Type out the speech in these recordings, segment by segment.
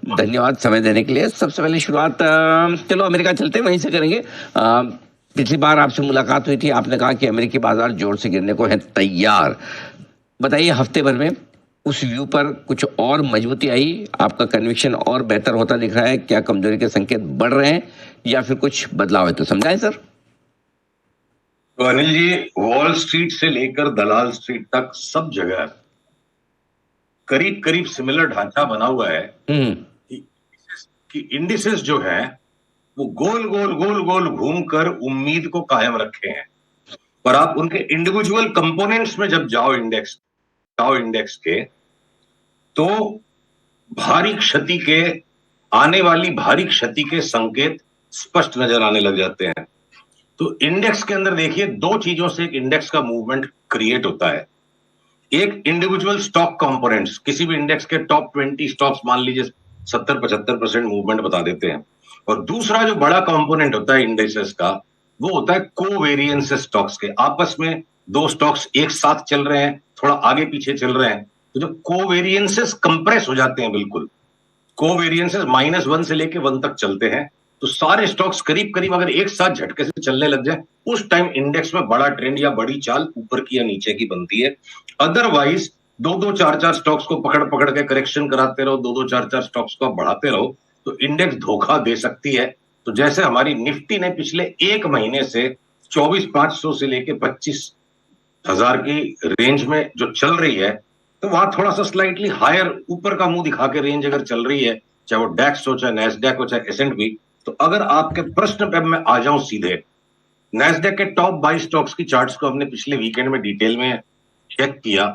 धन्यवाद समय देने के लिए। सबसे पहले शुरुआत चलो अमेरिका चलते हैं, वहीं से करेंगे। पिछली बार आपसे मुलाकात हुई थी, आपने कहा कि अमेरिकी बाजार जोर से गिरने को है तैयार। बताइए हफ्ते भर में उस व्यू पर कुछ और मजबूती आई, आपका कन्विक्शन और बेहतर होता दिख रहा है? क्या कमजोरी के संकेत बढ़ रहे हैं या फिर कुछ बदलाव है? तो समझाएं सर। तो अनिल जी, वॉल स्ट्रीट से लेकर दलाल स्ट्रीट तक सब जगह करीब करीब सिमिलर ढांचा बना हुआ है कि इंडिसेस जो है वो गोल गोल गोल गोल घूमकर उम्मीद को कायम रखे हैं। पर आप उनके इंडिविजुअल कंपोनेंट्स में जब जाओ इंडेक्स के, तो आने वाली भारी क्षति के संकेत स्पष्ट नजर आने लग जाते हैं। तो इंडेक्स के अंदर देखिए, दो चीजों से एक इंडेक्स का मूवमेंट क्रिएट होता है। एक इंडिविजुअल स्टॉक कंपोनेंट्स, किसी भी इंडेक्स के टॉप 20 स्टॉक्स मान लीजिए 70-75% मूवमेंट बता देते हैं। और दूसरा जो बड़ा कंपोनेंट होता है इंडेक्सेस का, वो होता है कोवेरियंस स्टॉक्स के। आपस में दो स्टॉक्स एक साथ चल रहे हैं, थोड़ा आगे पीछे चल रहे हैं, तो जो कोवेरियंसेस कंप्रेस हो जाते हैं, बिल्कुल कोवेरियंसेस -1 से लेके 1 तक चलते हैं, तो सारे स्टॉक्स करीब करीब अगर एक साथ झटके से चलने लग जाए, उस टाइम इंडेक्स में बड़ा ट्रेंड या बड़ी चाल ऊपर की या नीचे की बनती है। अदरवाइज दो दो चार चार स्टॉक्स को पकड़ पकड़ के करेक्शन कराते रहो, दो दो चार चार स्टॉक्स को बढ़ाते रहो, तो इंडेक्स धोखा दे सकती है। तो जैसे हमारी निफ्टी ने पिछले एक महीने से 24,500 से लेके 25,000 की रेंज में जो चल रही है, तो वहां थोड़ा सा स्लाइटली हायर ऊपर का मुंह दिखा के रेंज अगर चल रही है, चाहे वो डैक्स हो, चाहे नैस्डैक हो, चाहे S&P। तो अगर आपके प्रश्न पे मैं आ जाऊं सीधे, नैस्डैक के टॉप 22 स्टॉक्स की चार्ट्स को हमने पिछले वीकेंड में डिटेल में चेक किया,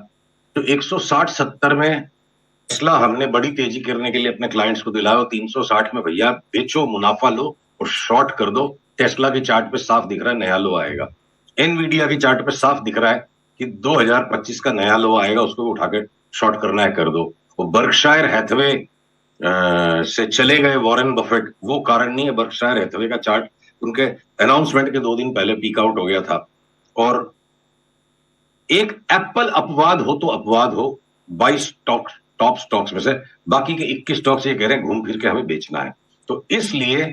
तो 160-70 में टेस्ला हमने बड़ी तेजी करने के लिए अपने क्लाइंट्स को दिलाया। 360 में भैया बेचो, मुनाफा लो और शॉर्ट कर दो। टेस्ला की चार्ट पे साफ दिख रहा है नया लो आएगा। एनवीडिया की चार्ट पे साफ दिख रहा है कि 2025 का नया लो आएगा, उसको उठा के शॉर्ट करना है कर दो। वो बर्कशायर हैथवे से चले गए वॉरेन बफेट, वो कारण नहीं है। बर्कशायर हैथवे का चार्ट उनके अनाउंसमेंट के 2 दिन पहले पीक आउट हो गया था। और एक एप्पल अपवाद हो तो अपवाद हो, 22 टॉप स्टॉक्स में से बाकी के 21 स्टॉक्स ये कह रहे हैं घूम फिर के हमें बेचना है। तो इसलिए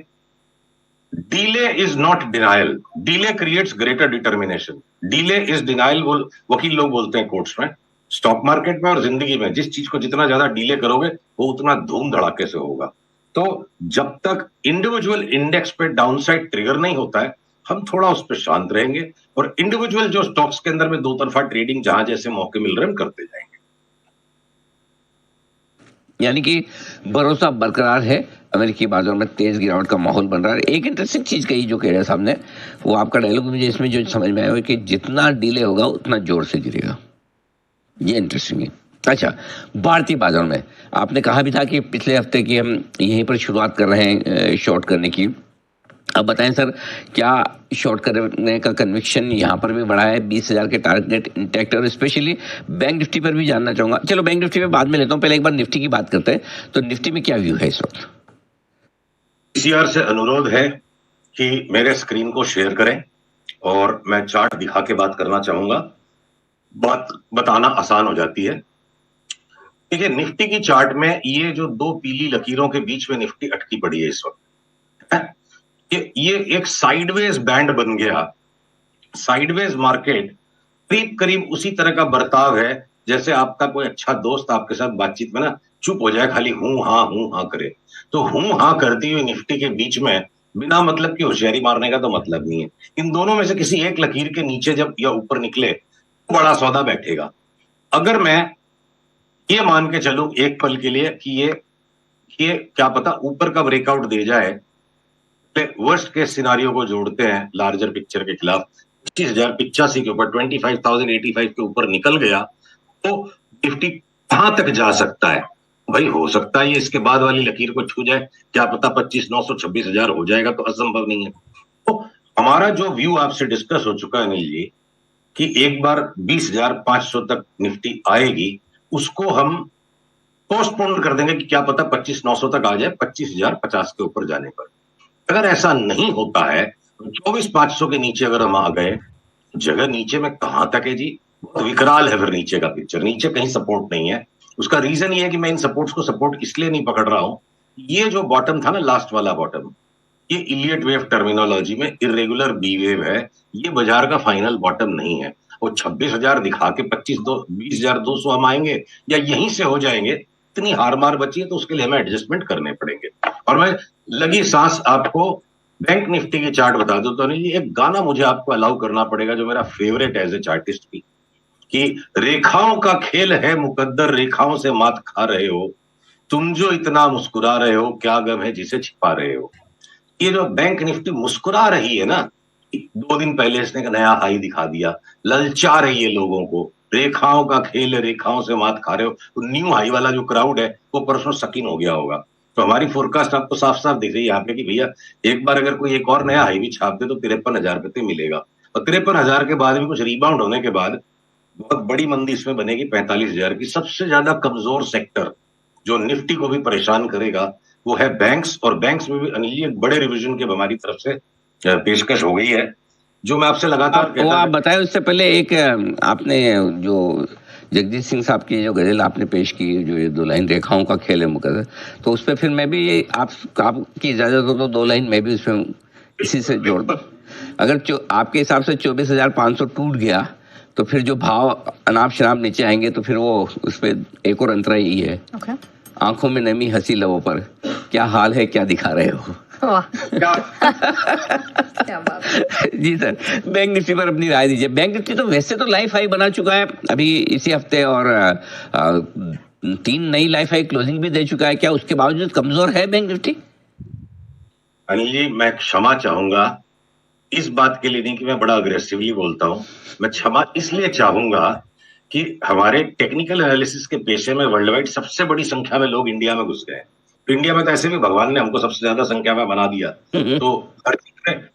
delay is not denial, delay creates greater determination. Delay is denial वकील लोग बोलते हैं कोर्ट्स में। स्टॉक मार्केट में और जिंदगी में जिस चीज को जितना ज्यादा डिले करोगे, वो उतना धूम धड़ाके से होगा। तो जब तक इंडिविजुअल इंडेक्स पे डाउनसाइड ट्रिगर नहीं होता है, हम थोड़ा उस पर शांत रहेंगे और इंडिविजुअल जो स्टॉक्स के अंदर में दो तरफा ट्रेडिंग जहां जैसे मौके मिल रहे हैं हम करते जाएंगे। यानी कि भरोसा बरकरार है, अमेरिकी बाजार में तेज गिरावट का माहौल बन रहा है। एक इंटरेस्टिंग चीज कही जो कह रहे साहब ने, वो आपका डायलॉग मुझे इसमें जो समझ में आया कि जितना डिले होगा उतना जोर से गिरेगा। ये इंटरेस्टिंग है। अच्छा, भारतीय बाजार में आपने कहा भी था कि पिछले हफ्ते की हम यहीं पर शुरुआत कर रहे हैं शॉर्ट करने की। अब बताएं सर, क्या शॉर्ट करने का कन्विक्शन यहाँ पर भी बढ़ा है? 20,000 के टारगेट इंटैक्ट, और स्पेशली बैंक निफ्टी पर भी जानना चाहूंगा। चलो बैंक निफ्टी में बाद में लेता हूँ, पहले एक बार निफ्टी की बात करते हैं। तो निफ्टी में क्या व्यू है इस वक्त? CR से अनुरोध है कि मेरे स्क्रीन को शेयर करें और मैं चार्ट दिखा के बात करना चाहूंगा, बात बताना आसान हो जाती है। देखिए, निफ्टी की चार्ट में ये जो दो पीली लकीरों के बीच में निफ्टी अटकी पड़ी है इस वक्त, ये एक साइडवेज बैंड बन गया। साइडवेज मार्केट करीब करीब उसी तरह का बर्ताव है जैसे आपका कोई अच्छा दोस्त आपके साथ बातचीत में ना चुप हो जाए, खाली हूं हाँ करे। तो हूं हाँ करती हुई निफ्टी के बीच में बिना मतलब की होशियारी मारने का तो मतलब नहीं है। इन दोनों में से किसी एक लकीर के नीचे जब या ऊपर निकले, बड़ा सौदा बैठेगा। अगर मैं ये मान के चलूं एक पल के लिए कि ये क्या पता ऊपर का ब्रेकआउट दे जाए, वर्स्ट केस सिनारियो को जोड़ते हैं लार्जर पिक्चर के खिलाफ, 25,085 के ऊपर 25,085 के ऊपर निकल गया, तो निफ्टी कहां तक जा सकता है? भाई हो सकता है ये इसके बाद वाली लकीर को छू जाए, क्या पता 25,900 26,000 हो जाएगा, तो असंभव नहीं है। तो हमारा जो व्यू आपसे डिस्कस हो चुका है अनिल जी कि एक बार 20,500 तक निफ्टी आएगी, उसको हम पोस्टपोन कर देंगे कि क्या पता 25,900 तक आ जाए 25,050 के ऊपर जाने पर। अगर ऐसा नहीं होता है, 24,500 के नीचे अगर हम आ गए, जगह नीचे में कहां तक है जी? विकराल है फिर नीचे का पिक्चर, नीचे कहीं सपोर्ट नहीं है। उसका रीजन ये है कि मैं इन सपोर्ट्स को सपोर्ट इसलिए नहीं पकड़ रहा हूं, ये जो बॉटम था ना, लास्ट वाला बॉटम, ये इलियट वेव टर्मिनोलॉजी में इरेगुलर बी वेव है। ये बाजार का फाइनल बॉटम नहीं है। वो 26,000 दिखा के 20,200 हम आएंगे या यहीं से हो जाएंगे, इतनी हार मार बची है, तो उसके लिए हमें एडजस्टमेंट करने पड़ेंगे। और मैं लगी सांस आपको बैंक निफ्टी की चार्ट बता दूं तो नहीं, एक गाना मुझे आपको अलाउ करना पड़ेगा जो मेरा फेवरेट एज ए चार्टिस्ट भी, कि रेखाओं का खेल है मुकद्दर, रेखाओं से मात खा रहे हो, तुम जो इतना मुस्कुरा रहे हो, क्या गम है जिसे छिपा रहे हो। ये जो बैंक निफ्टी मुस्कुरा रही है ना, 2 दिन पहले इसने एक नया हाई दिखा दिया, ललचा रही है लोगों को, रेखाओं का खेल है, रेखाओं से मात खा रहे हो। तो न्यू हाई वाला जो क्राउड है वो परसों सकिन हो गया होगा। तो हमारी फोरकास्ट आपको साफ साफ दिख रही है यहाँ पे कि भैया एक बार अगर कोई एक और नया हाई भी छाप दे तो 53,000 रुपये मिलेगा, और 53,000 के बाद भी कुछ रिबाउंड होने के बाद बहुत बड़ी मंदी इसमें बनेगी 45,000 की। सबसे ज्यादा कमजोर सेक्टर जो निफ्टी को भी परेशान करेगा वो है बैंक्स, और बैंक्स में भी अनिल जी एक बड़े रिवीजन की हमारी तरफ से पेशकश हो गई है, जो मैं आपसे लगातार वो आप बताएं। उससे पहले एक आपने जो जगजीत सिंह साहब की जो गजल आपने पेश की, जो ये 2 लाइन रेखाओं का खेल है मुकद्दर, तो उस पर फिर मैं भी आपकी इजाजत हो तो 2 लाइन मैं भी उसमें इसी से जोड़ दूं। अगर आपके हिसाब से 24,500 टूट गया तो फिर जो भाव अनाप शनाप नीचे आएंगे तो फिर वो उस पर एक और अंतरा यही है, आंखों में नमी हंसी लबों पर, क्या हाल है क्या दिखा रहे हो। क्या बात है। जी सर, बैंक निफ्टी पर अपनी राय दीजिए। बैंक निफ्टी तो वैसे तो लाइफ हाई बना चुका है अभी इसी हफ्ते, और 3 नई लाइफ हाई क्लोजिंग भी दे चुका है। क्या उसके बावजूद कमजोर है बैंक निफ्टी? अनिल जी मैं क्षमा चाहूंगा इस बात के लिए, नहीं कि मैं बड़ा अग्रेसिवली बोलता हूं, मैं क्षमा इसलिए चाहूंगा कि हमारे टेक्निकल एनालिसिस के पेशे में वर्ल्ड वाइड सबसे बड़ी संख्या में लोग इंडिया में घुस गए। तो इंडिया में तो ऐसे भी भगवान ने हमको सबसे ज्यादा संख्या में बना दिया, तो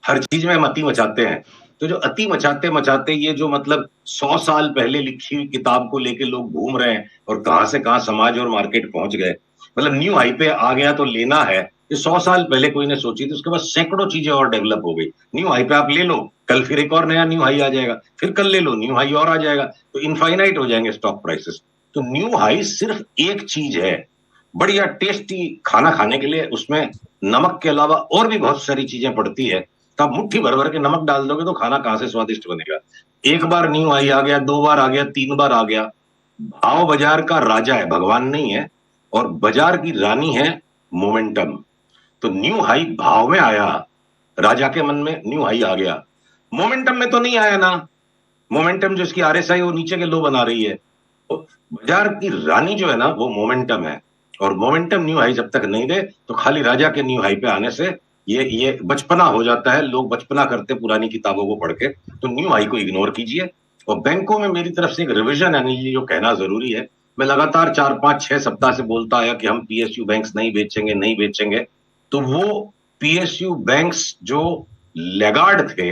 हर चीज में हम अति मचाते हैं। तो जो अति मचाते मचाते ये जो मतलब 100 साल पहले लिखी हुई किताब को लेके लोग घूम रहे हैं, और कहां से कहां समाज और मार्केट पहुंच गए। मतलब न्यू हाई पे आ गया तो लेना है, ये 100 साल पहले कोई ने सोची थी, उसके बाद सैकड़ों चीजें और डेवलप हो गई। न्यू हाई पे आप ले लो, कल फिर एक और नया न्यू हाई आ जाएगा, फिर कल ले लो न्यू हाई और आ जाएगा, तो इनफाइनाइट हो जाएंगे स्टॉक प्राइसेस। तो न्यू हाई सिर्फ एक चीज है, बढ़िया टेस्टी खाना खाने के लिए उसमें नमक के अलावा और भी बहुत सारी चीजें पड़ती है। तो आप मुट्ठी भर भर के नमक डाल दोगे तो खाना कहां से स्वादिष्ट बनेगा। एक बार न्यू हाई आ गया, 2 बार आ गया, 3 बार आ गया, भाव बाजार का राजा है, भगवान नहीं है, और बाजार की रानी है मोमेंटम। तो न्यू हाई भाव में आया, राजा के मन में न्यू हाई आ गया, मोमेंटम में तो नहीं आया ना। मोमेंटम जो इसकी आरएसआई वो नीचे के लो बना रही है, तो बाजार की रानी जो है ना वो मोमेंटम है, और मोमेंटम न्यू हाई जब तक नहीं दे तो खाली राजा के न्यू हाई पे आने से ये बचपना हो जाता है। लोग बचपना करते पुरानी किताबों को पढ़ के, तो न्यू हाई को इग्नोर कीजिए। और बैंकों में मेरी तरफ से एक रिविजन है जो कहना जरूरी है। मैं लगातार 4-5-6 सप्ताह से बोलता आया कि हम पीएसयू बैंक्स नहीं बेचेंगे नहीं बेचेंगे, तो वो पीएसयू बैंक्स जो लेगार्ड थे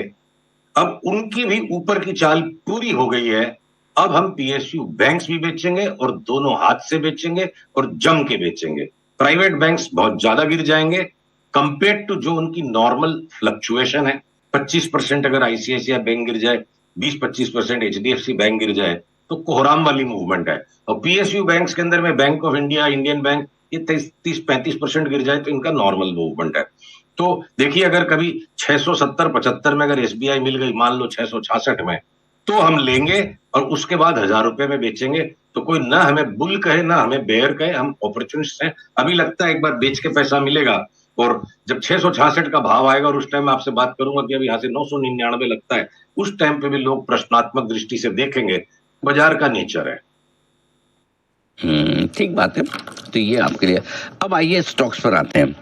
अब उनकी भी ऊपर की चाल पूरी हो गई है। अब हम पीएसयू बैंक्स भी बेचेंगे और दोनों हाथ से बेचेंगे और जम के बेचेंगे। प्राइवेट बैंक्स बहुत ज्यादा गिर जाएंगे कंपेयर टू जो उनकी नॉर्मल फ्लक्चुएशन है। 25% अगर आईसीआईसीआई बैंक गिर जाए, 20-25% एचडीएफसी बैंक गिर जाए, तो कोहराम वाली मूवमेंट है। और पीएसयू बैंक्स के अंदर में bank of India, Indian bank, ये 30-35% गिर जाए तो इनका नॉर्मल मूवमेंट है। तो देखिए अगर कभी 670-75 में अगर एसबीआई मिल गई, मान लो 666 में, तो हम लेंगे और उसके बाद 1,000 रुपए में बेचेंगे। तो कोई ना हमें बुल कहे ना हमें बेयर कहे, हम अपॉर्चुनिस्ट हैं। अभी लगता है एक बार बेच के पैसा मिलेगा, और जब 666 का भाव आएगा और उस टाइम मैं आपसे बात करूंगा कि अभी यहाँ से 999 लगता है, उस टाइम पे भी लोग प्रश्नात्मक दृष्टि से देखेंगे। बाजार का नेचर है। ठीक बात है। तो ये आपके लिए। अब आइए स्टॉक्स पर आते हैं।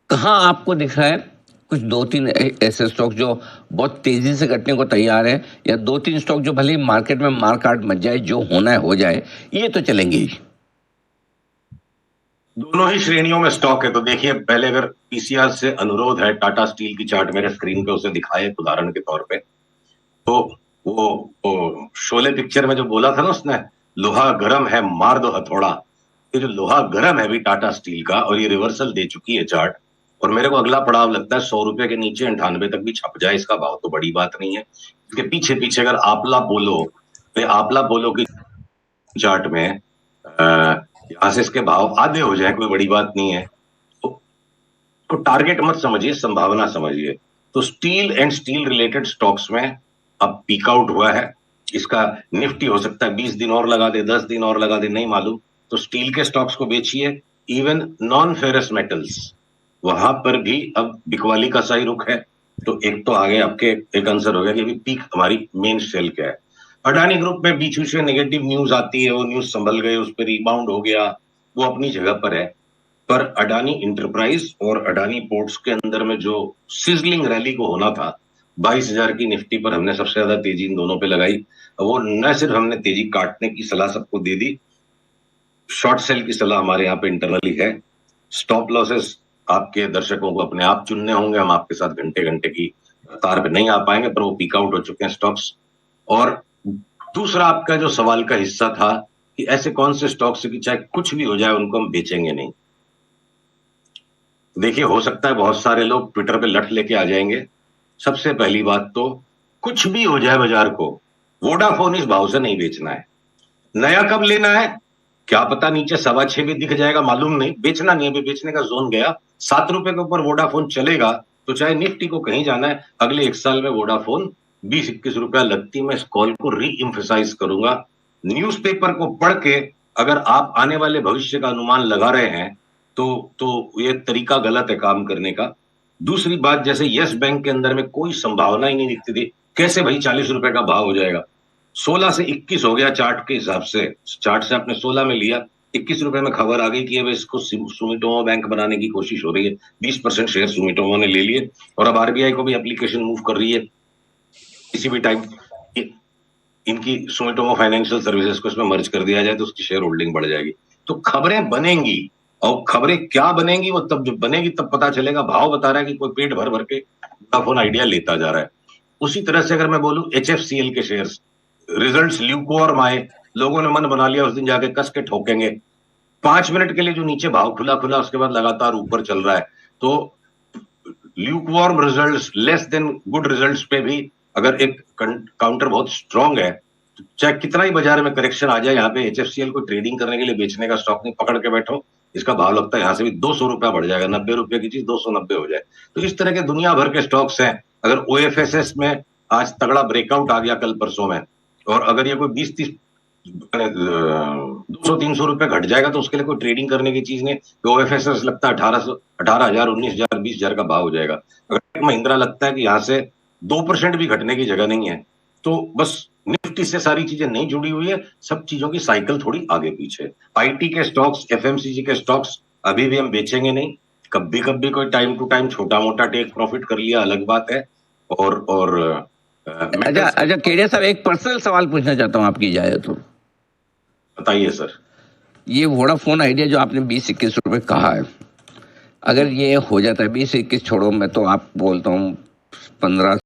कहाँ आपको दिख रहा है कुछ 2-3 ऐसे स्टॉक जो बहुत तेजी से घटने को तैयार है, या 2-3 स्टॉक जो भले ही मार्केट में मार्कआउट मच जाए, जो होना है हो जाए, ये तो चलेंगे ही? दोनों ही श्रेणियों में स्टॉक है। तो देखिए पहले अगर पीसीआर से अनुरोध है, टाटा स्टील की चार्ट मेरे स्क्रीन पे उसे दिखाए उदाहरण के तौर पे। तो वो शोले पिक्चर में जो बोला था ना उसने, लोहा गर्म है मार दो हथौड़ा, ये जो लोहा गर्म है भी टाटा स्टील का, और ये रिवर्सल दे चुकी है चार्ट। और मेरे को अगला पड़ाव लगता है 100 रुपए के नीचे 98 तक भी छप जाए इसका भाव, तो बड़ी बात नहीं है। इसके पीछे पीछे अगर आपला बोलो की चार्ट में यहां से इसके भाव आधे हो जाए, कोई बड़ी बात नहीं है। को टारगेट मत समझिए, संभावना समझिए। तो steel and steel related stocks में अब पीक आउट हुआ है। इसका निफ्टी हो सकता है 20 दिन और लगा दे, 10 दिन और लगा दे, नहीं मालूम। तो स्टील के स्टॉक्स को बेचिए। इवन नॉन फेरस मेटल्स, वहां पर भी अब बिकवाली का सही रुख है। तो एक तो आगे आपके एक आंसर हो गया कि अभी पीक हमारी मेन सेल क्या है। अडानी ग्रुप में बीच बीच में नेगेटिव न्यूज आती है, वो न्यूज संभल गए, उस पर रिबाउंड हो गया, वो अपनी जगह पर है। पर अडानी इंटरप्राइज और अडानी पोर्ट्स के अंदर में जो सिजलिंग रैली को होना था, 22,000 की निफ्टी पर हमने सबसे ज्यादा तेजी इन दोनों पे लगाई। वो न सिर्फ हमने तेजी काटने की सलाह सबको दे दी, शॉर्ट सेल की सलाह हमारे यहाँ पे इंटरनली है। स्टॉप लॉसेस आपके दर्शकों को अपने आप चुनने होंगे, हम आपके साथ घंटे घंटे की रफ्तार पे नहीं आ पाएंगे, पर वो पीक आउट हो चुके हैं स्टॉक्स। और दूसरा आपका जो सवाल का हिस्सा था कि ऐसे कौन से स्टॉक्स कि चाहे कुछ भी हो जाए उनको हम बेचेंगे नहीं। देखिए, हो सकता है बहुत सारे लोग ट्विटर पे लठ लेके आ जाएंगे। सबसे पहली बात तो कुछ भी हो जाए बाजार को, वोडाफोन इस भाव से नहीं बेचना है। नया कब लेना है क्या पता, नीचे 6.25 भी दिख जाएगा, मालूम नहीं। बेचना नहीं, अभी बेचने का जोन गया। 7 रुपए के ऊपर वोडाफोन चलेगा तो चाहे निफ्टी को कहीं जाना है, अगले 1 साल में वोडाफोन 20-21 रुपया लगती। मैं इस कॉल को री एम्फसाइज करूंगा। न्यूज़पेपर को पढ़ के अगर आप आने वाले भविष्य का अनुमान लगा रहे हैं तो ये तरीका गलत है काम करने का। दूसरी बात, जैसे यस बैंक के अंदर में कोई संभावना ही नहीं दिखती थी, कैसे भाई 40 रुपए का भाव हो जाएगा। 16 से 21 हो गया चार्ट के हिसाब से। चार्ट से आपने 16 में लिया, 21 रुपए में खबर आ गई कि अब इसको सुमिटोमो बैंक बनाने की कोशिश हो रही है। 20% शेयर सुमिटोमो ने ले लिए और अब आरबीआई को भी एप्लीकेशन मूव कर रही है किसी भी टाइम इनकी सुमिटोमो फाइनेंशियल सर्विसेज को इसमें मर्ज कर दिया जाए तो उसकी शेयर होल्डिंग बढ़ जाएगी। तो खबरें बनेंगी, और खबरें क्या बनेंगी वो तब जब बनेगी तब पता चलेगा। भाव बता रहा है कि कोई पेट भर भर के वोडाफोन आइडिया लेता जा रहा है। उसी तरह से अगर मैं बोलूं एचएफसीएल के शेयर्स, रिजल्ट्स ल्यूकवार्म आए, लोगों ने मन बना लिया उस दिन जाके कस के ठोकेंगे। 5 मिनट के लिए जो नीचे भाव खुला खुला, उसके बाद लगातार ऊपर चल रहा है। तो lukewarm results, less than good results पे भी अगर एक काउंटर बहुत स्ट्रांग है, तो चाहे कितना ही बाजार में करेक्शन आ जाए, यहाँ पे एचएफसीएल को ट्रेडिंग करने के लिए बेचने का स्टॉक नहीं, पकड़ के बैठो। इसका भाव लगता है यहाँ से भी 200 रुपया बढ़ जाएगा, 90 रुपए की चीज 290 हो जाए। तो इस तरह के दुनिया भर के स्टॉक्स हैं। अगर ओएफएसएस में आज तगड़ा ब्रेकआउट आ गया कल परसों में, और अगर ये कोई 20-30 200-300 रुपए घट जाएगा तो उसके लिए कोई ट्रेडिंग करने की चीज नहीं। ओएफएसएस लगता है 18,000, 19,000, 20,000 का भाव हो जाएगा। अगर महिंद्रा लगता है कि यहाँ से 2% भी घटने की जगह नहीं है। तो बस निफ्टी से सारी चीजें नहीं जुड़ी हुई है, सब चीजों की साइकिल थोड़ी आगे पीछे। आईटी के स्टॉक्स, एफएमसीजी के स्टॉक्स अभी भी हम बेचेंगे नहीं। कभी कभी कोई टाइम टू टाइम छोटा मोटा टेक प्रॉफिट कर लिया, अलग बात है। और अच्छा केडिया साहब, एक पर्सनल सवाल पूछना चाहता हूँ आपकी इजाजत हो? बताइए सर। ये वोडाफोन आइडिया जो आपने 20-21 रुपए कहा है, अगर ये हो जाता है 20-21 छोड़ो, मैं तो आप बोलता हूँ 15